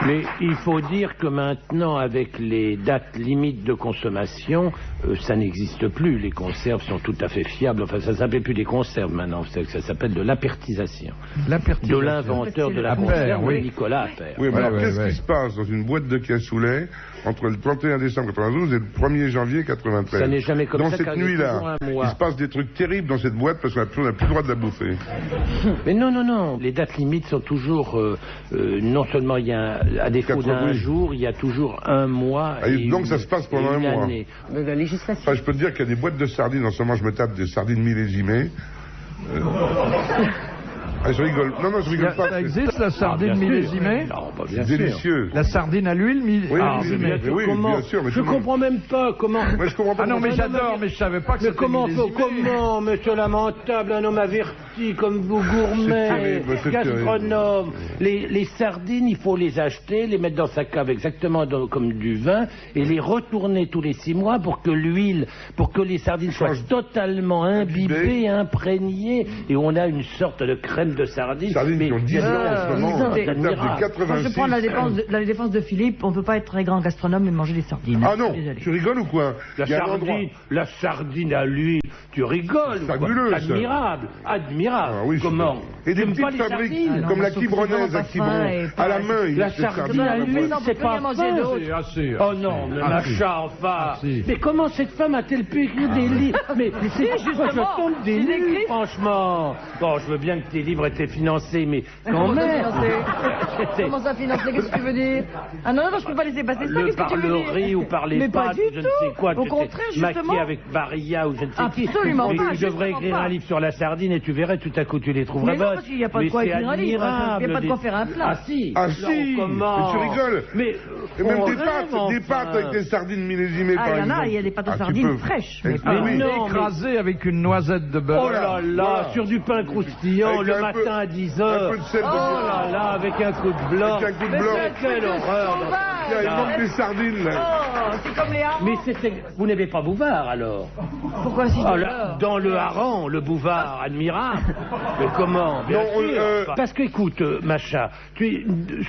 Mais il faut dire que maintenant, avec les dates limites de consommation, ça n'existe plus. Les conserves sont tout à fait fiables. Enfin, ça ne s'appelle plus des conserves maintenant. Ça s'appelle de l'apertisation. De l'inventeur de la conserve, Nicolas Appert. Oui, mais alors qu'est-ce qui se passe dans une boîte de cassoulet entre le 31 décembre 92 et le 1er janvier 93? Ça n'est jamais comme dans ça. Dans cette nuit-là, il se passe des trucs terribles dans cette boîte parce qu'on n'a plus le droit de la bouffer. Mais non. Les dates limites sont toujours... non seulement il y a... À défaut d'un jour, il y a toujours un mois. Et donc ça se passe pendant un mois. La législation. Enfin, je peux te dire qu'il y a des boîtes de sardines. En ce moment, je me tape des sardines millésimées. Je rigole. Non, je rigole pas. Ça existe, la sardine millésimée? Non, pas bien sûr. Délicieux. La sardine à l'huile millésimée. Oui, bien sûr. Je comprends même pas comment... Mais je comprends pas. Ah non, mais j'adore, mais je savais pas que c'était millésimé. Comment, monsieur lamentable, un homme averti comme vous, gourmet, gastronome, les sardines, il faut les acheter, les mettre dans sa cave exactement comme du vin, et les retourner tous les 6 mois pour que l'huile, pour que les sardines soient totalement imbibées, imprégnées, et on a une sorte de crème de sardines. Sardines qui ont 10 ans en ce moment. Quand je prends la défense de Philippe, on ne peut pas être très grand gastronome et manger des sardines. Ah non, tu rigoles ou quoi? La sardine à l'huile, tu rigoles. Fabuleux, admirable. Ah, oui, comment? Et des petites fabriques comme la Quibronnaise à Quiberon. À la main, la sardine à l'huile, c'est pas fin. Oh non, mais Macha, enfin. Mais comment cette femme a-t-elle pu écrire des livres? Mais c'est justement, je tombe des livres, franchement. Bon, je veux bien que tes livres toujours été financé, mais quand même. Comment ça financer? Qu'est-ce que tu veux dire? Ah non, je peux pas laisser passer ça. Qu'est-ce que tu veux dire? Par le riz ou par les pâtes, je ne sais quoi. Au contraire, justement. Maquillé avec Barilla ou je ne sais qui. Absolument pas. Tu devrais écrire un livre sur la sardine et tu verrais, tout à coup, tu les trouverais bonnes. Mais non, parce qu'il n'y a pas de quoi écrire un livre. Il n'y a pas de quoi faire un plat. Ah si. Ah si. Comment? Mais tu rigoles. Mais et même des pâtes avec des sardines millésimées, par exemple. Il y a des pâtes aux sardines fraîches. Mais non, écrasées avec une noisette de beurre. Oh là là, sur du pain croustillant, le matin à 10h. Un peu de sel de Oh là là, avec un coup de blanc. Avec un coup de blanc. Quelle horreur. Il manque des sardines, là. Oh, c'est comme les harengs. Mais vous n'aimez pas Bouvard, alors? Pourquoi si dans le hareng, le Bouvard, admirable. Mais comment? Bien sûr. Parce qu'écoute, Macha, tu es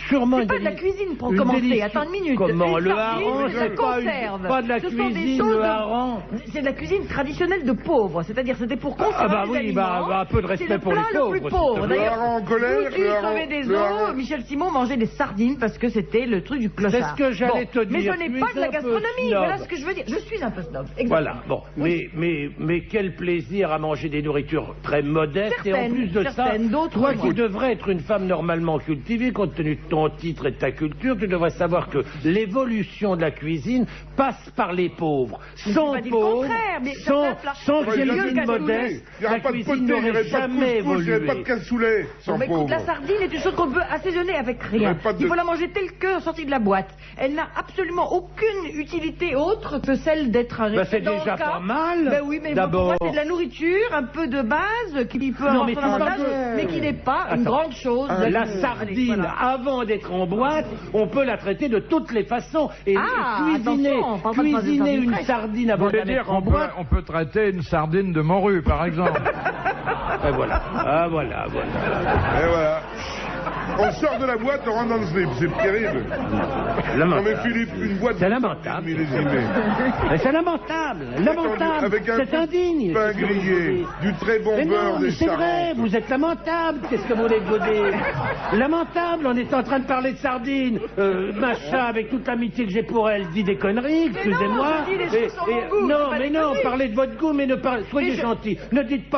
sûrement... C'est pas de la cuisine pour commencer. Attends une minute. Comment? Le hareng, c'est pas de la cuisine, le hareng. C'est de la cuisine traditionnelle de pauvres. C'est-à-dire, c'était pour conserver Ah bah oui, un peu de respect pour les pauvres. C'est le plat le plus pauvre. Le hareng en colère, le hareng des os, Michel Simon mangeait des sardines parce que c'était le truc du clochard. C'est ce que j'allais te dire. Mais je n'ai pas de la gastronomie. Voilà ce que je veux dire. Je suis un peu snob. Voilà. Bon. Mais quel plaisir à manger des nourritures très modestes. Et en plus de ça, toi qui devrais être une femme normalement cultivée, compte tenu de ton titre et de ta culture, tu devrais savoir que l'évolution de la cuisine passe par les pauvres. Sans pauvres, sans cuisine modeste, la cuisine n'aurait jamais évolué. Il n'y aurait pas de cassoulet sans pauvres. La sardine est une chose qu'on peut assaisonner avec rien. Il faut la manger telle que sortie de la boîte. Elle n'a absolument aucune utilité autre que celle d'être un c'est déjà pas mal. Ben oui, mais pour moi, c'est de la nourriture, un peu de base, qui peut avoir son avantage, mais qui n'est pas une grande chose. La sardine, avant d'être en boîte, on peut la traiter de toutes les façons. Et cuisiner une sardine avant de la mettre en boîte... On peut traiter une sardine de morue, par exemple. Et voilà. Ah, voilà. Et voilà. On sort de la boîte, on rentre dans le slip, c'est terrible. Non mais Philippe, une boîte... C'est lamentable. Mais c'est lamentable. C'est indigne. Pain grillé, du très bon beurre, des c'est vrai, vous êtes lamentable. Qu'est-ce que vous voulez que vous dise? Lamentable, on est en train de parler de sardines. Macha, avec toute l'amitié que j'ai pour elle, dit des conneries, excusez-moi. Non, parlez de votre goût, mais soyez gentils. Ne dites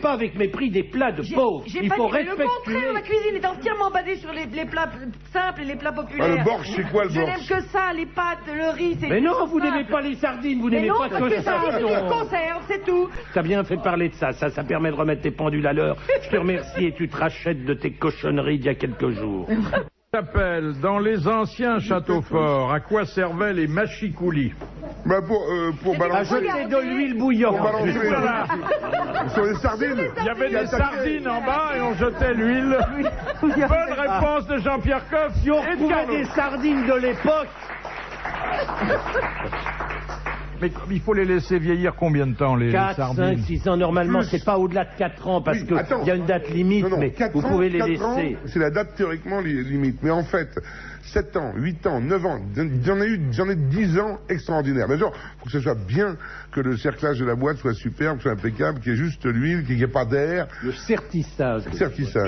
pas avec mépris des plats de pauvres. Il faut respecter. Le contraire, ma cuisine est entièrement basée sur les plats simples et les plats populaires. Le borsch, c'est quoi le borsch? Je n'aime que ça, les pâtes, le riz, c'est... Mais non, vous n'aimez pas les sardines, vous n'aimez pas que ça. C'est une conserve, c'est tout. T'as bien fait parler de ça, ça permet de remettre tes pendules à l'heure. Je te remercie et tu te rachètes de tes cochonneries d'il y a quelques jours. S'appelle dans les anciens châteaux forts, à quoi servaient les machicoulis? Pour balancer. Ajouter de l'huile bouillante. Pour balancer sur les sardines. Il y avait des sardines en bas et on jetait l'huile. Bonne réponse de Jean-Pierre Coff. Si on retrouvait des sardines de l'époque. Mais il faut les laisser vieillir combien de temps, les 4, sardines? 5, 6 ans, normalement, c'est pas au-delà de 4 ans, parce qu'il y a une date limite, mais vous pouvez les laisser. C'est la date théoriquement limite, mais en fait, 7 ans, 8 ans, 9 ans, j'en ai 10 ans extraordinaires. Mais genre, faut que ce soit bien, que le cerclage de la boîte soit superbe, soit impeccable, qu'il y ait juste l'huile, qu'il n'y ait pas d'air. Le sertissage.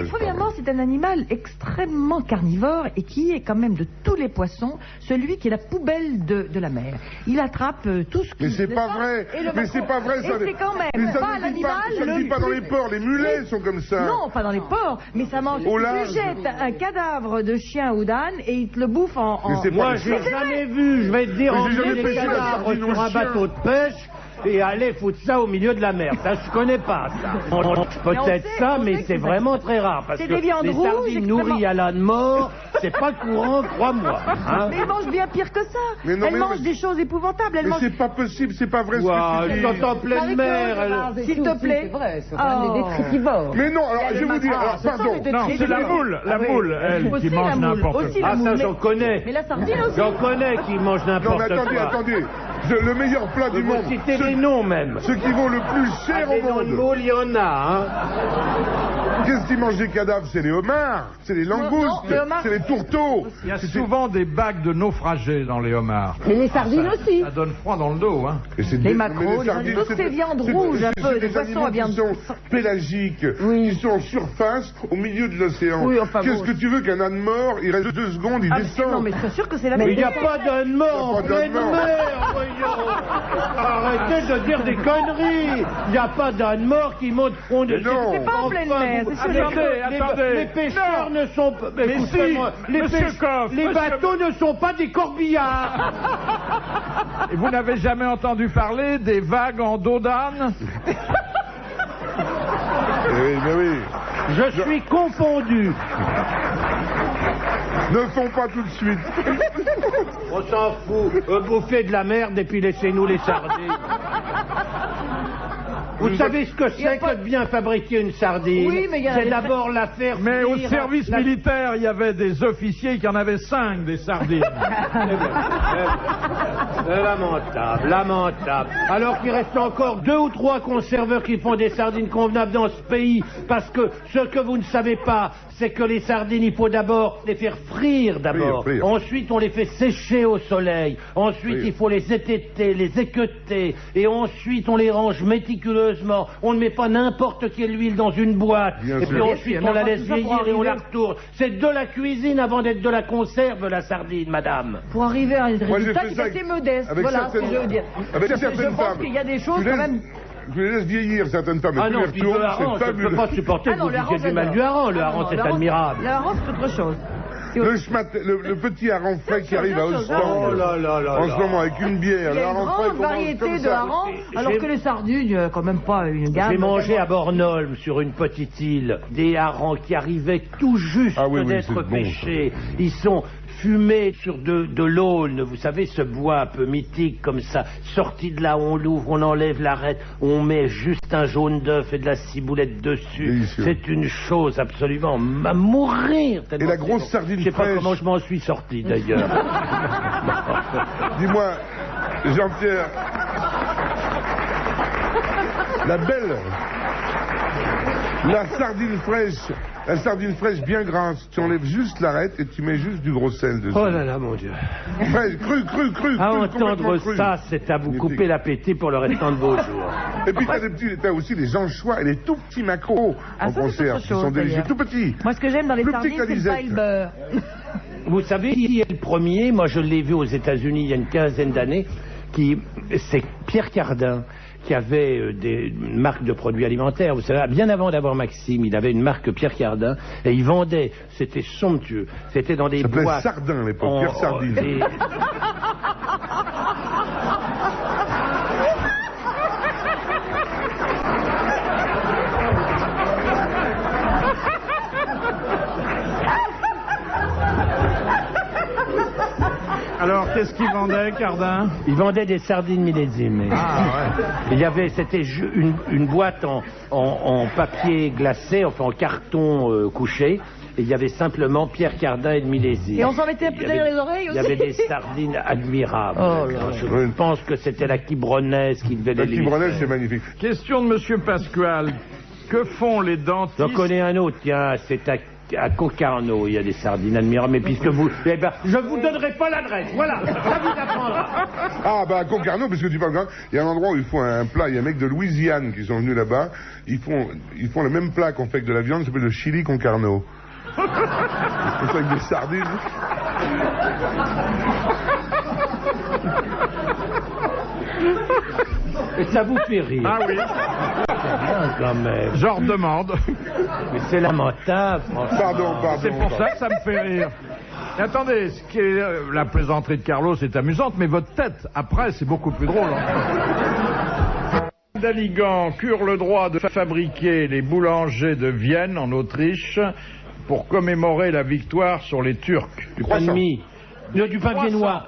Premièrement, c'est un animal extrêmement carnivore et qui est quand même de tous les poissons, celui qui est la poubelle de la mer. Il attrape tout ce qui... Mais c'est pas vrai. Mais c'est pas vrai, ça. Et c'est quand même pas l'animal... Ça ne vit pas dans les ports, les mulets sont comme ça. Non, pas dans les ports, mais ça mange... Tu jettes un cadavre de chien ou d'âne et il te le bouffe en... Moi, j'ai jamais vu, je vais te dire, emmener des cadavres sur un bateau de pêche et aller foutre ça au milieu de la mer. Ça, je connais pas, ça. Peut-être ça, mais c'est vraiment très rare. Parce que les sardines nourries à l'âne mort, c'est pas courant, crois-moi. Hein? Mais elles mangent bien pire que ça. Elles mangent des choses épouvantables. Mais c'est pas possible, c'est pas vrai ce que tu dis. Quand en pleine mer, s'il te plaît. C'est vrai, ce sont des détritivores. Mais non, alors je vais vous dire, pardon. Non, c'est la moule, elle, qui mange n'importe quoi. Ah, ça, j'en connais. Mais la sardine aussi. J'en connais qui mangent n'importe quoi. Non, mais attendez. Le meilleur plat du monde. Citez les noms même. Ceux qui vont le plus cher au monde. Dans le moule, il y en a, hein. Qu'est-ce qui mange des cadavres? C'est les homards, c'est les langoustes, c'est les tourteaux. Il y a souvent des bagues de naufragés dans les homards. Et les sardines aussi. Ça donne froid dans le dos, hein. Les maquereaux, toutes ces viandes rouges, un peu, des poissons à viande. Qui sont pélagiques, qui sont en surface, au milieu de l'océan. Qu'est-ce que tu veux qu'un âne mort, il reste 2 secondes, il descend. Non, mais c'est sûr que c'est la même. Mais il n'y a pas d'âne mort en pleine mer. Arrêtez de dire des conneries. Il n'y a pas d'âne mort qui monte fond de... C'est pas en pleine mer, c'est ce que Attendez. Les pêcheurs ne sont pas... Mais si, Monsieur Coff, les bateaux ne sont pas des corbillards. Et vous n'avez jamais entendu parler des vagues en dos d'âne? Oui, mais oui. Je suis confondu. Ne font pas tout de suite. On s'en fout. Bouffez de la merde et puis laissez-nous les sardines. Vous savez ce que c'est que de bien fabriquer une sardine? Oui, mais c'est d'abord la faire frire. Mais au service militaire, il y avait des officiers qui en avaient 5 des sardines. Lamentable, lamentable. Alors qu'il reste encore 2 ou 3 conserveurs qui font des sardines convenables dans ce pays, parce que ce que vous ne savez pas, c'est que les sardines, il faut d'abord les faire frire d'abord. Frire. Ensuite, on les fait sécher au soleil. Ensuite, il faut les étêter, les équeuter. Et ensuite, on les range méticuleusement. On ne met pas n'importe quelle huile dans une boîte. Et puis ensuite, on la laisse vieillir et on la retourne. C'est de la cuisine avant d'être de la conserve, la sardine, madame. Pour arriver à un résultat qui est ça assez modeste. avec Voilà ce que je veux dire. Avec Je certaines pense femmes. qu'il y a des choses quand même... Je les laisse vieillir, certaines femmes. Ah et non, puis puis les le retourne, hareng, c'est je ne peux fabuleux. pas supporter que vous disiez du mal du hareng. Le hareng, c'est admirable. Le hareng, c'est autre chose. Le petit hareng frais qui arrive à Ostende, Oh là là là en là. ce moment, avec une bière. Il y a le une hareng frais grande qu'on mange variété comme de ça. harengs, alors que les sardines, il n'y a quand même pas une gamme. J'ai mangé à Bornholm, sur une petite île, des harengs qui arrivaient tout juste Ah oui, oui, d'être c'est bon, pêchés. Ils sont fumés sur de l'aulne, vous savez, ce bois un peu mythique comme ça. Sorti de là, on l'ouvre, on enlève l'arête, on met juste un jaune d'œuf et de la ciboulette dessus. Délicieux. C'est une chose absolument à mourir. Et la grosse sardine Je sais pas fraîche. comment je m'en suis sorti d'ailleurs. Dis-moi, Jean-Pierre, la belle, la sardine fraîche bien grasse, tu enlèves juste l'arête et tu mets juste du gros sel dessus. Oh là là, mon Dieu. Fraîche, cru. À complètement entendre cru. ça, c'est à vous couper l'appétit pour le restant de vos jours. Et puis t'as aussi les anchois et les tout petits maquereaux Ah, en ça, c'est conserve, autre qui sont chose, délicieux, d'ailleurs. tout petits. Moi, ce que j'aime dans les Plus sardines, petit que c'est le Lisette. paille beurre. Vous savez qui est le premier? Moi, je l'ai vu aux États-Unis il y a une quinzaine d'années. C'est Pierre Cardin, qui avait une marque de produits alimentaires. Vous savez, bien avant d'avoir Maxime, il avait une marque Pierre Cardin et il vendait. C'était somptueux. C'était dans des Ça s'appelait boîtes. Sardin à l'époque, Pierre Sardine. Alors, qu'est-ce qu'il vendait, Cardin? Il vendait des sardines millésimes. Il y avait, c'était une boîte en papier glacé, enfin en carton couché. Et il y avait simplement Pierre Cardin et le millésime. Et on s'en mettait un peu derrière les oreilles aussi. Il y avait des sardines admirables. Oh là là. Je pense que c'était la Quibronnesse qui devait La les Quibronnesse, c'est magnifique. Question de Monsieur Pasquale. Que font les dentistes? J'en connais un autre, tiens, c'est à Concarneau, il y a des sardines admirables, mais puisque vous... Eh ben, je vous donnerai pas l'adresse, voilà, ça vous apprendra. Ah, bah, à Concarneau, parce que tu parles, il y a un endroit où ils font un plat, il y a un mec de Louisiane qui sont venus là-bas, ils font le même plat qu'on fait avec de la viande, ça s'appelle le chili Concarneau. C'est ça avec des sardines. Et ça vous fait rire. Ah oui, Bien, quand même. je redemande. Mais c'est lamentable, franchement. Pardon. C'est pour ça que ça me fait rire. Et attendez, ce qui est, la plaisanterie de Carlos est amusante, mais votre tête, après, c'est beaucoup plus drôle. Daligan cure le droit de fabriquer les boulangers de Vienne, en Autriche, pour commémorer la victoire sur les Turcs. Du pain de mie. Du pain viennois.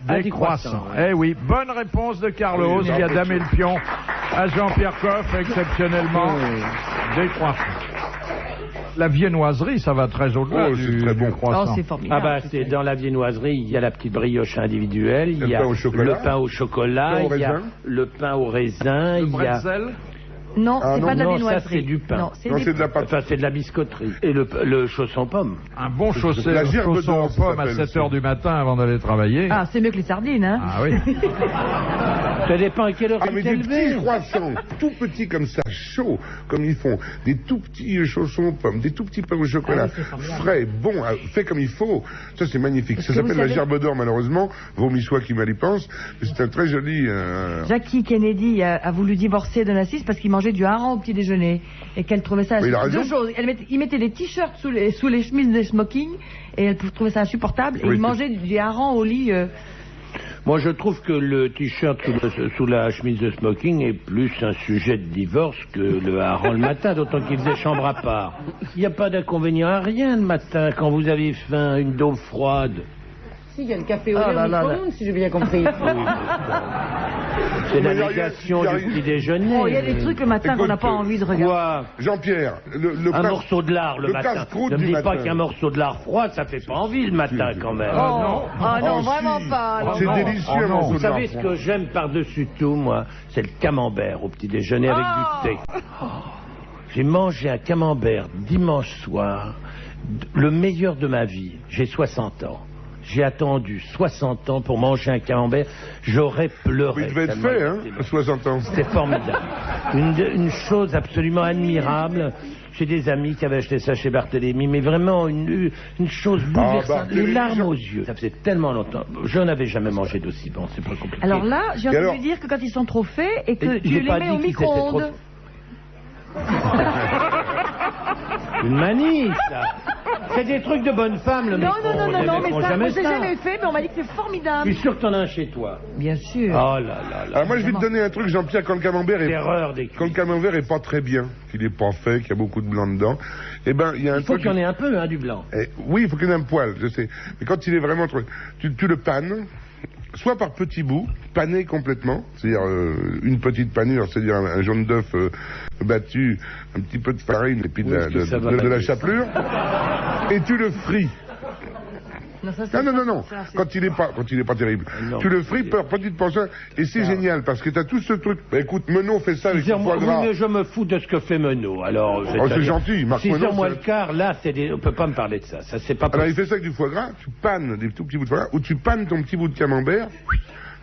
Des croissants. Eh oui, bonne réponse de Carlos, qui a damé le pion à Jean-Pierre Coff, exceptionnellement. Des croissants. La viennoiserie, ça va très au-delà du croissant. Oh, c'est formidable. Ah bah c'est dans la viennoiserie, il y a la petite brioche individuelle, il y a pain au chocolat. le pain au chocolat, il y a le pain au raisin, il y a... Bretzel. Non, c'est pas de la non, viennoiserie. ça c'est du pain. Non, Non, c'est de la pâte. Enfin, c'est de la biscotterie. Et le chausson pomme. Un bon chaussé, La le gerbe chausson d'or, aux ça pommes à s'appelle 7 h du matin avant d'aller travailler. Ah, c'est mieux que les sardines, hein. Ah oui. Ça dépend à quelle heure mais des petits croissants, tout petits comme ça, chauds, comme ils font, des tout petits chaussons aux pommes, des tout petits pains au chocolat, frais, bons, faits comme il faut. Ça, c'est magnifique. Ça s'appelle la gerbe d'or, malheureusement. Vomissois qui mal y pense. C'est un très joli... Jackie Kennedy a voulu divorcer de Nassis parce qu'il mangeait du hareng au petit déjeuner. Et qu'elle trouvait ça... Deux choses. Il mettait des t-shirts sous les chemises des smoking et elle trouvait ça insupportable. Et il mangeait du hareng au lit... Moi, je trouve que le t-shirt sous la chemise de smoking est plus un sujet de divorce que le hareng le matin, d'autant qu'il faisait chambre à part. Il n'y a pas d'inconvénient à rien le matin quand vous avez faim, une daube froide. Si, il y a le café au lait au micro-ondes, si j'ai bien compris. C'est la négation du petit déjeuner. Il y a des trucs le matin qu'on n'a pas envie de regarder. Quoi? Jean-Pierre, un morceau de lard le matin. Ne me dis pas qu'un morceau de lard froid, ça fait pas envie le matin quand même. Non, vraiment pas. C'est délicieux, un morceau de lard. Vous savez ce que j'aime par-dessus tout, moi? C'est le camembert au petit déjeuner avec du thé. J'ai mangé un camembert dimanche soir, le meilleur de ma vie. J'ai 60 ans. J'ai attendu 60 ans pour manger un camembert. J'aurais pleuré. Il devait être fait, hein, à 60 ans. C'était formidable. Une chose absolument admirable. J'ai des amis qui avaient acheté ça chez Barthélemy, mais vraiment une chose bouleversante. Les larmes aux yeux. Ça faisait tellement longtemps. Je n'avais jamais mangé d'aussi bon. C'est pas compliqué. Alors là, j'ai entendu dire que quand ils sont trop faits et que tu les mets au micro-ondes. Une manie, ça. C'est des trucs de bonne femme, le micro-ondes. Non, mais ça, moi, j'ai jamais fait, mais on m'a dit que c'est formidable. Je suis sûr que t'en as un chez toi. Bien sûr. Oh là là là. Alors moi, je vais te donner un truc, Jean-Pierre, quand le camembert est pas très bien, qu'il est pas fait, qu'il y a beaucoup de blanc dedans, eh ben, il y a un truc... Il faut qu'il y en ait un peu, hein, du blanc. Oui, il faut qu'il y en ait un poil, je sais. Mais quand il est vraiment trop... Tu le pannes, soit par petits bouts, pané complètement, c'est-à-dire une petite panure, c'est-à-dire un jaune d'œuf battu, un petit peu de farine et puis de la chapelure, et tu le frites. Non. Quand il est pas terrible. Non, tu le frites par petite portion et c'est génial parce que t'as tout ce truc. Bah, écoute, Menot fait ça avec du foie gras. Oui, mais je me fous de ce que fait Menot. Alors, c'est gentil. 6h moins le quart, là, on peut pas me parler de ça. Ça c'est pas possible. Alors il fait ça avec du foie gras. Tu pannes des tout petits bouts de foie gras ou tu pannes ton petit bout de camembert.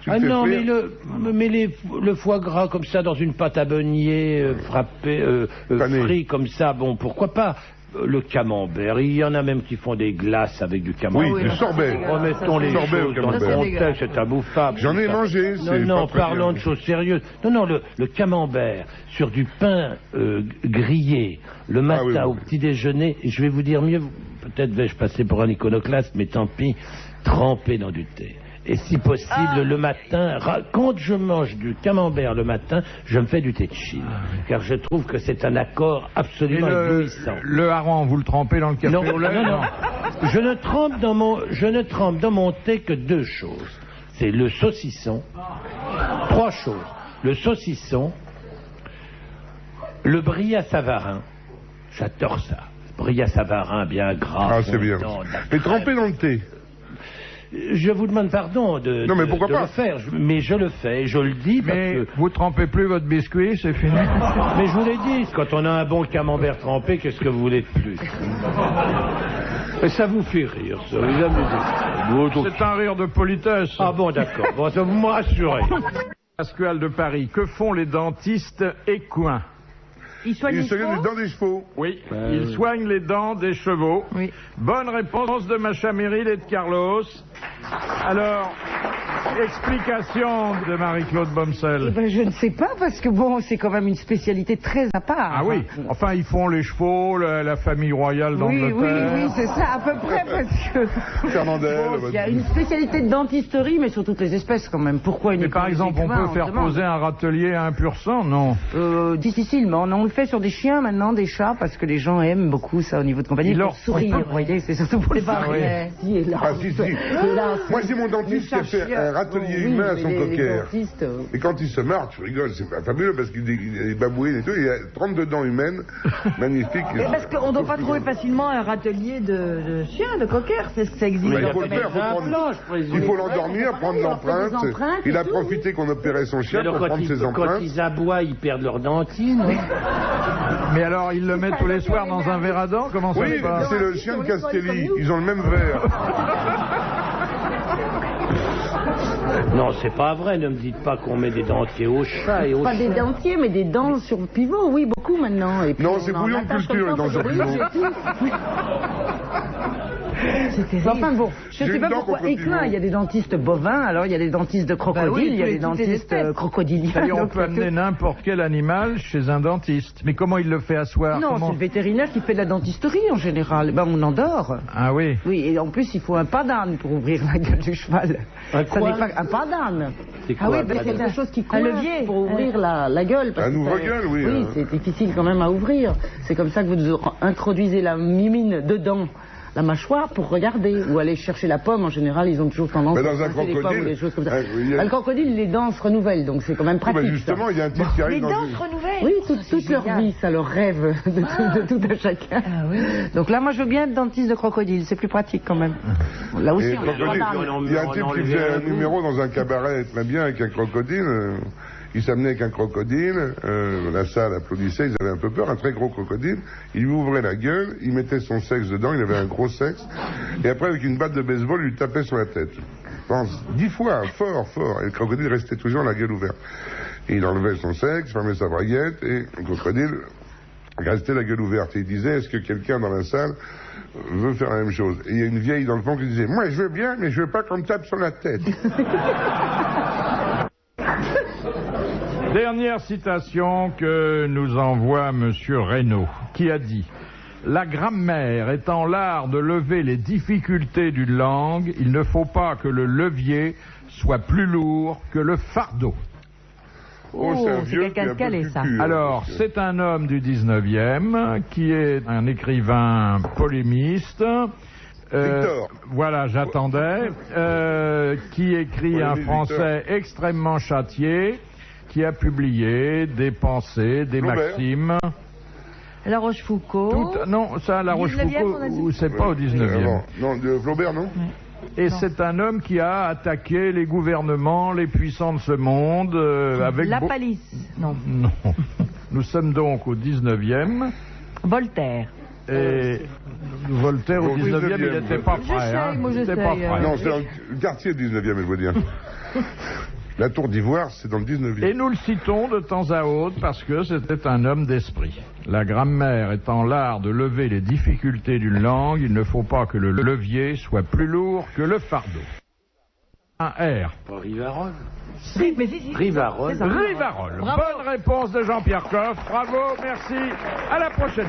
Non, mais le foie gras comme ça dans une pâte à beignet frit comme ça, bon, pourquoi pas. Le camembert, il y en a même qui font des glaces avec du camembert. Oui, du sorbet. Remettons les choses dans le contexte, c'est imbouffable. J'en ai mangé. Non, parlons de choses sérieuses. Non, le camembert sur du pain grillé le matin au petit déjeuner, et je vais vous dire mieux, peut-être vais-je passer pour un iconoclaste, mais tant pis, trempé dans du thé. Et si possible, le matin, quand je mange du camembert le matin, je me fais du thé de Chine. Car je trouve que c'est un accord absolument éblouissant. Le hareng, vous le trempez dans le café au lait? Non. Je ne trempe dans mon thé que deux choses. C'est le saucisson. 3 choses. Le saucisson, le brie à Savarin. J'adore ça. Brie à Savarin, bien gras. Ah, c'est bien. Et trempé dans le thé. Je vous demande pardon de le faire, mais je le fais, je le dis parce que... vous trempez plus votre biscuit, c'est fini. Mais je vous l'ai dit, quand on a un bon camembert trempé, qu'est-ce que vous voulez de plus? Et ça vous fait rire, ça, vous amusez. C'est un rire de politesse. Ah bon, d'accord, bon, ça vous me rassurez. Pascal de Paris, que font les dentistes équins? Ils soignent les dents des chevaux. Oui, ils soignent les dents des chevaux. Oui. Bonne réponse de Macha Meryl et de Carlos. Alors, explication de Marie-Claude Bomsel. Je ne sais pas, parce que bon, c'est quand même une spécialité très à part. Ah oui, enfin ils font les chevaux, la famille royale d'Angleterre. Oui, c'est ça, à peu près, parce que... Il y a une spécialité de dentisterie, mais sur toutes les espèces quand même. Pourquoi une... Mais par exemple, on peut faire poser un râtelier à un pur sang, non? Difficilement, non, on le fait sur des chiens maintenant, des chats, parce que les gens aiment beaucoup ça au niveau de compagnie. Leur sourire, vous voyez, c'est surtout pour les parler. Si. Moi, j'ai mon dentiste qui a fait un râtelier humain à son cocker. Et quand il se marre, tu rigoles, c'est fabuleux parce qu'il est babouine et tout, il a 32 dents humaines, magnifiques. Parce qu'on ne doit pas trouver facilement un râtelier de chien, de cocker, ça existe. Il faut le faire, il faut l'endormir, prendre l'empreinte. Il a profité qu'on opérait son chien pour prendre ses empreintes. Quand ils aboient, ils perdent leur dentine. Mais alors, ils le mettent tous les soirs dans un verre à dents? Comment ça se passe? C'est le chien de Castelli, ils ont le même verre. Non, c'est pas vrai, ne me dites pas qu'on met des dentiers au chat et au Pas des dentiers, mais des dents sur le pivot, oui, beaucoup maintenant. Et puis non, c'est bouillon de culture, les dents sur le pivot. C'est terrible. Enfin bon, je ne sais pas pourquoi éclin, il y a des dentistes bovins, alors il y a des dentistes de crocodiles, il y a des dentistes crocodiliens. C'est-à-dire on peut amener n'importe quel animal chez un dentiste. Mais comment il le fait asseoir? Non, c'est le vétérinaire qui fait de la dentisterie en général. Ben on endort. Ah oui. Oui, et en plus il faut un pas d'âne pour ouvrir la gueule du cheval. Un quoi? Un pas d'âne. Ah oui, c'est quelque chose qui coince pour ouvrir la gueule. Un ouvre-gueule, oui. Oui, c'est difficile quand même à ouvrir. C'est comme ça que vous introduisez la mimine dedans la mâchoire pour regarder ou aller chercher la pomme. En général, ils ont toujours tendance à passer les pommes ou des choses comme ça. Le crocodile, les dents se renouvellent, donc c'est quand même pratique. Justement, il y a un type qui arrive les dents se renouvellent. Oui, toute leur vie, ça leur rêve de tout à chacun. Ah, oui. Donc là, moi, je veux bien être dentiste de crocodile, c'est plus pratique quand même. Là aussi, il y a un type qui faisait un numéro dans un cabaret très bien avec un crocodile. Il s'amenait avec un crocodile, la salle applaudissait, ils avaient un peu peur, un très gros crocodile. Il lui ouvrait la gueule, il mettait son sexe dedans, il avait un gros sexe, et après avec une batte de baseball, il lui tapait sur la tête. Je pense 10 fois, fort, et le crocodile restait toujours la gueule ouverte. Et il enlevait son sexe, fermait sa braguette, et le crocodile restait la gueule ouverte. Et il disait, est-ce que quelqu'un dans la salle veut faire la même chose? Et il y a une vieille dans le fond qui disait, moi je veux bien, mais je veux pas qu'on me tape sur la tête. Dernière citation que nous envoie Monsieur Reynaud, qui a dit « La grammaire étant l'art de lever les difficultés d'une langue, il ne faut pas que le levier soit plus lourd que le fardeau. » Oh, c'est quelqu'un de calé, ça. Alors, c'est un homme du 19e qui est un écrivain polémiste. Victor. Voilà, j'attendais. Qui écrit un français extrêmement châtié, qui a publié des pensées, des maximes. La Rochefoucauld. Non, ça, La Rochefoucauld, c'est pas au 19e. Non, de Flaubert, non? Et c'est un homme qui a attaqué les gouvernements, les puissants de ce monde, avec... La Palisse, non. Non. Nous sommes donc au 19e. Voltaire. Et Voltaire au 19e, il n'était pas prêt. Non, c'est le quartier du 19e, je veux dire. La Tour d'Ivoire, c'est dans le 19e. Et nous le citons de temps à autre parce que c'était un homme d'esprit. La grammaire étant l'art de lever les difficultés d'une langue, il ne faut pas que le levier soit plus lourd que le fardeau. Un R. Pas Rivarol. Si, mais si. Rivarol. Rivarol. Bonne réponse de Jean-Pierre Coff. Bravo, merci. À la prochaine.